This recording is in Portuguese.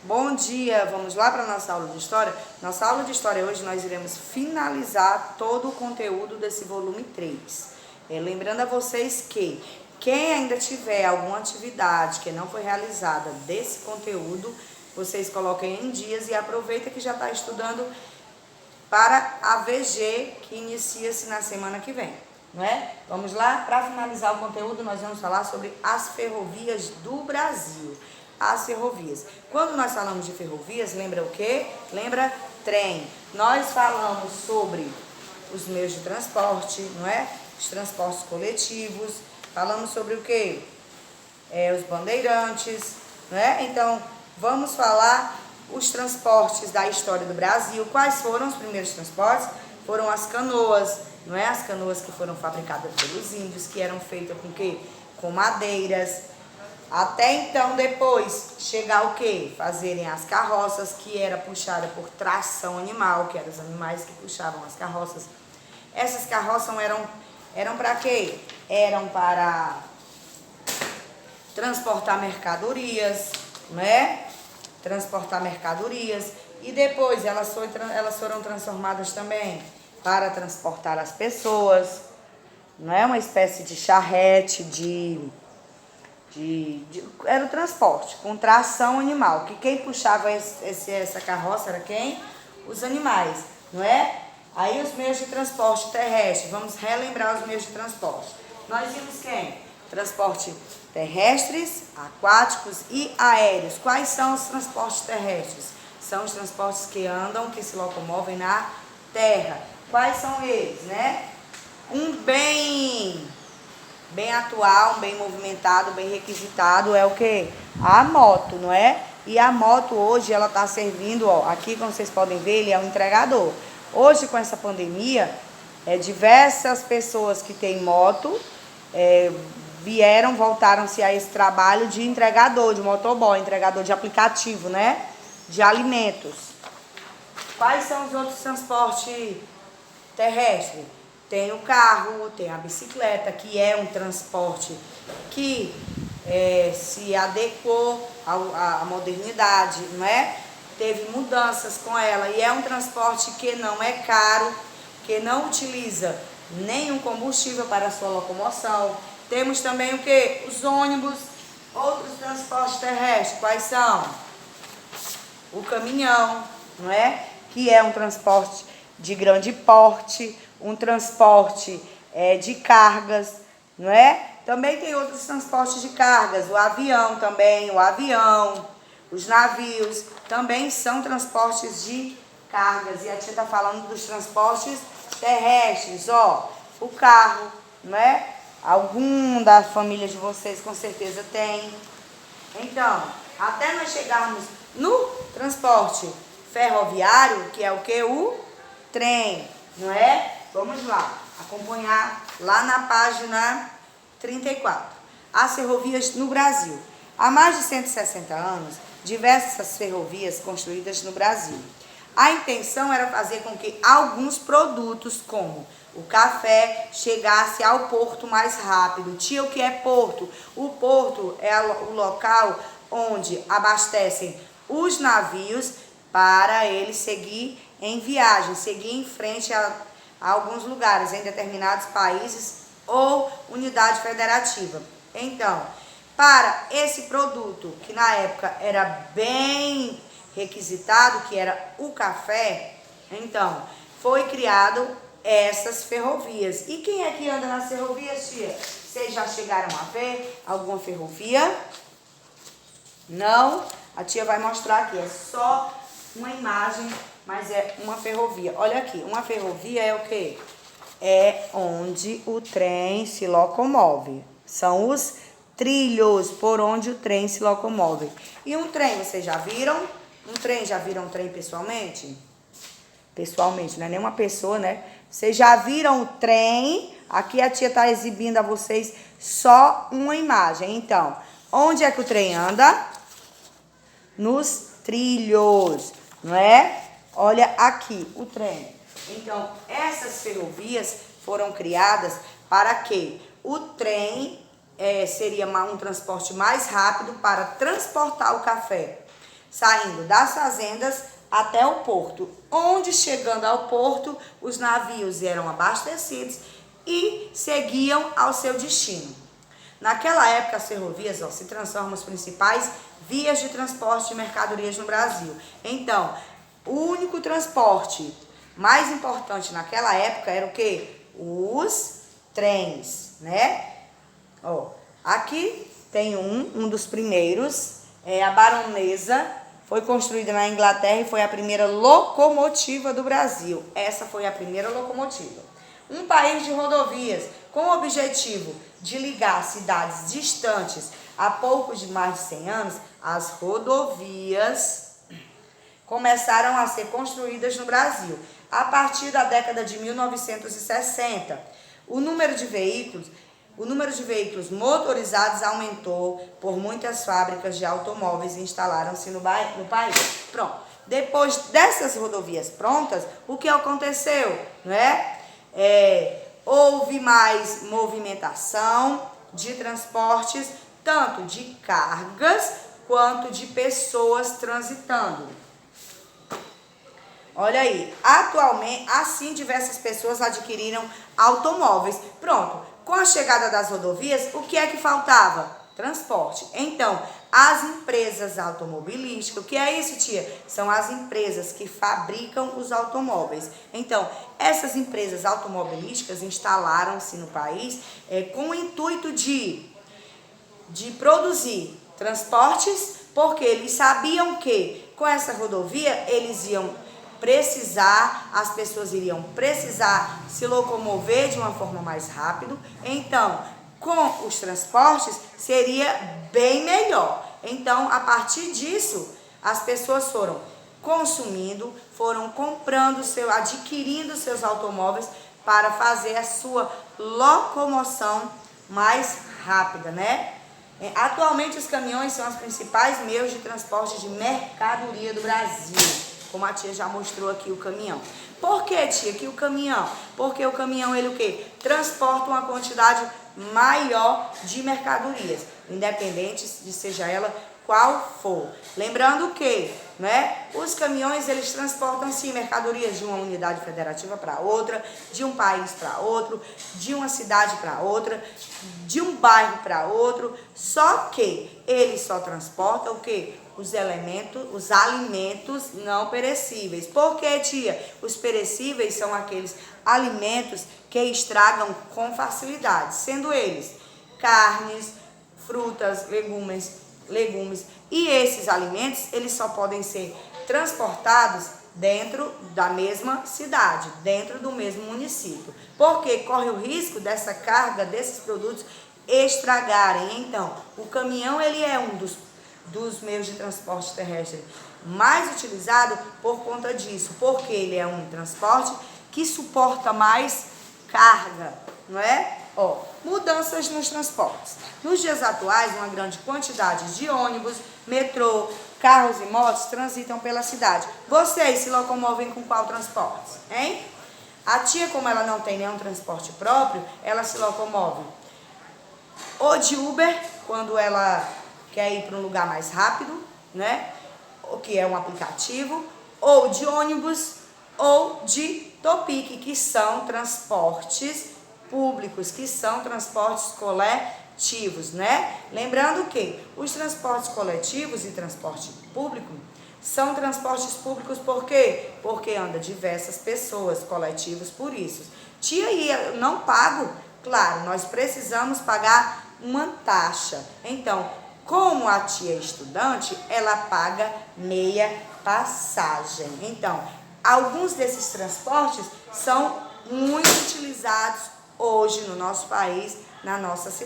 Bom dia, vamos lá para a nossa aula de História? Nossa aula de História hoje nós iremos finalizar todo o conteúdo desse volume 3. Lembrando a vocês que quem ainda tiver alguma atividade que não foi realizada desse conteúdo, vocês coloquem em dias e aproveita que já está estudando para a VG que inicia-se na semana que vem, não é? Vamos lá, para finalizar o conteúdo nós vamos falar sobre as ferrovias do Brasil. As ferrovias. Quando nós falamos de ferrovias, lembra o quê? Lembra trem. Nós falamos sobre os meios de transporte, não é? Os transportes coletivos. Falamos sobre o quê? Os bandeirantes, não é? Então, vamos falar os transportes da história do Brasil. Quais foram os primeiros transportes? Foram as canoas, não é? As canoas que foram fabricadas pelos índios, que eram feitas com o quê? Com madeiras. Até então, depois, chegar o quê? Fazerem as carroças, que era puxada por tração animal, que eram os animais que puxavam as carroças. Essas carroças eram para quê? Eram para transportar mercadorias, né? Transportar mercadorias. E depois elas foram transformadas também para transportar as pessoas. Não é uma espécie de charrete, era o transporte com tração animal, que quem puxava essa carroça era quem? Os animais, não é? Aí os meios de transporte terrestre, vamos relembrar os meios de transporte. Nós vimos quem? Transporte terrestres, aquáticos e aéreos. Quais são os transportes terrestres? São os transportes que andam, que se locomovem na terra. Quais são eles, né? Um bem atual, bem movimentado, bem requisitado é o que? A moto, não é? E a moto hoje ela está servindo, ó, aqui como vocês podem ver, ele é um entregador. Hoje com essa pandemia, diversas pessoas que têm moto voltaram-se a esse trabalho de entregador, de motoboy, entregador de aplicativo, né? De alimentos. Quais são os outros transportes terrestres? Tem o carro, tem a bicicleta, que é um transporte que se adequou à modernidade, não é? Teve mudanças com ela e é um transporte que não é caro, que não utiliza nenhum combustível para a sua locomoção. Temos também o que? Os ônibus, outros transportes terrestres. Quais são? O caminhão, não é? Que é um transporte de grande porte, um transporte de cargas, não é? Também tem outros transportes de cargas, o avião também, os navios, também são transportes de cargas. E a tia está falando dos transportes terrestres, ó, o carro, não é? Algum da família de vocês com certeza tem. Então, até nós chegarmos no transporte ferroviário, que é o que? O trem, não é? Vamos lá, acompanhar lá na página 34. As ferrovias no Brasil. Há mais de 160 anos, diversas ferrovias construídas no Brasil. A intenção era fazer com que alguns produtos, como o café, chegasse ao porto mais rápido. Tia, o que é porto? O porto é o local onde abastecem os navios para eles seguir em viagem, seguir em frente a alguns lugares, em determinados países ou unidade federativa. Então, para esse produto, que na época era bem requisitado, que era o café, então, foi criado essas ferrovias. E quem é que anda nas ferrovias, tia? Vocês já chegaram a ver alguma ferrovia? Não? A tia vai mostrar aqui, é só uma imagem, mas é uma ferrovia. Olha aqui, uma ferrovia é o quê? É onde o trem se locomove. São os trilhos por onde o trem se locomove. E um trem, vocês já viram? Já viram um trem pessoalmente? Pessoalmente, não é nenhuma pessoa, né? Vocês já viram o trem? Aqui a tia está exibindo a vocês só uma imagem. Então, onde é que o trem anda? Nos trilhos, não é? Olha aqui o trem. Então, essas ferrovias foram criadas para que o trem seria um transporte mais rápido para transportar o café. saindo das fazendas até o porto, onde, chegando ao porto, os navios eram abastecidos e seguiam ao seu destino. Naquela época, as ferrovias se transformam nas principais vias de transporte de mercadorias no Brasil. Então, o único transporte mais importante naquela época era o quê? Os trens, né? Ó, aqui tem um dos primeiros, a Baronesa, foi construída na Inglaterra e foi a primeira locomotiva do Brasil. Essa foi a primeira locomotiva. Um país de rodovias, com o objetivo de ligar cidades distantes há pouco de mais de 100 anos, as rodovias começaram a ser construídas no Brasil. A partir da década de 1960, o número de veículos motorizados aumentou por muitas fábricas de automóveis instalaram-se no país. Pronto. Depois dessas rodovias prontas, o que aconteceu? Não é? Houve mais movimentação de transportes, tanto de cargas quanto de pessoas transitando. Olha aí, atualmente, assim diversas pessoas adquiriram automóveis. Pronto, com a chegada das rodovias, o que é que faltava? Transporte. Então, as empresas automobilísticas, o que é isso, tia? São as empresas que fabricam os automóveis. Então, essas empresas automobilísticas instalaram-se no país com o intuito de produzir transportes, porque eles sabiam que com essa rodovia eles iam precisar, as pessoas iriam precisar se locomover de uma forma mais rápida. Então, com os transportes seria bem melhor. Então, a partir disso, as pessoas foram consumindo, foram comprando, adquirindo seus automóveis para fazer a sua locomoção mais rápida, né? Atualmente, os caminhões são os principais meios de transporte de mercadoria do Brasil. Como a tia já mostrou aqui o caminhão. Por que, tia, que o caminhão? Porque o caminhão, ele o quê? Transporta uma quantidade maior de mercadorias, independente de seja ela qual for. Lembrando que, né, os caminhões, eles transportam sim mercadorias de uma unidade federativa para outra, de um país para outro, de uma cidade para outra, de um bairro para outro, só que eles só transportam o quê? Os alimentos não perecíveis. Por que, tia? Os perecíveis são aqueles alimentos que estragam com facilidade, sendo eles carnes, frutas, legumes. E esses alimentos, eles só podem ser transportados dentro da mesma cidade, dentro do mesmo município. Porque corre o risco dessa carga, desses produtos estragarem. Então, o caminhão, ele é um dos meios de transporte terrestre mais utilizado por conta disso, porque ele é um transporte que suporta mais carga, não é? Mudanças nos transportes. Nos dias atuais, uma grande quantidade de ônibus, metrô, carros e motos transitam pela cidade. Vocês se locomovem com qual transporte, hein? A tia, como ela não tem nenhum transporte próprio, ela se locomove ou de Uber, quando ela quer ir para um lugar mais rápido, né? O que é um aplicativo, ou de ônibus, ou de Topic, que são transportes públicos, que são transportes coletivos, né? Lembrando que os transportes coletivos e transporte público são transportes públicos por quê? Porque anda diversas pessoas, coletivos por isso. Tia, eu não pago? Claro, nós precisamos pagar uma taxa. Então, como a tia é estudante, ela paga meia passagem. Então, alguns desses transportes são muito utilizados hoje no nosso país, na nossa cidade.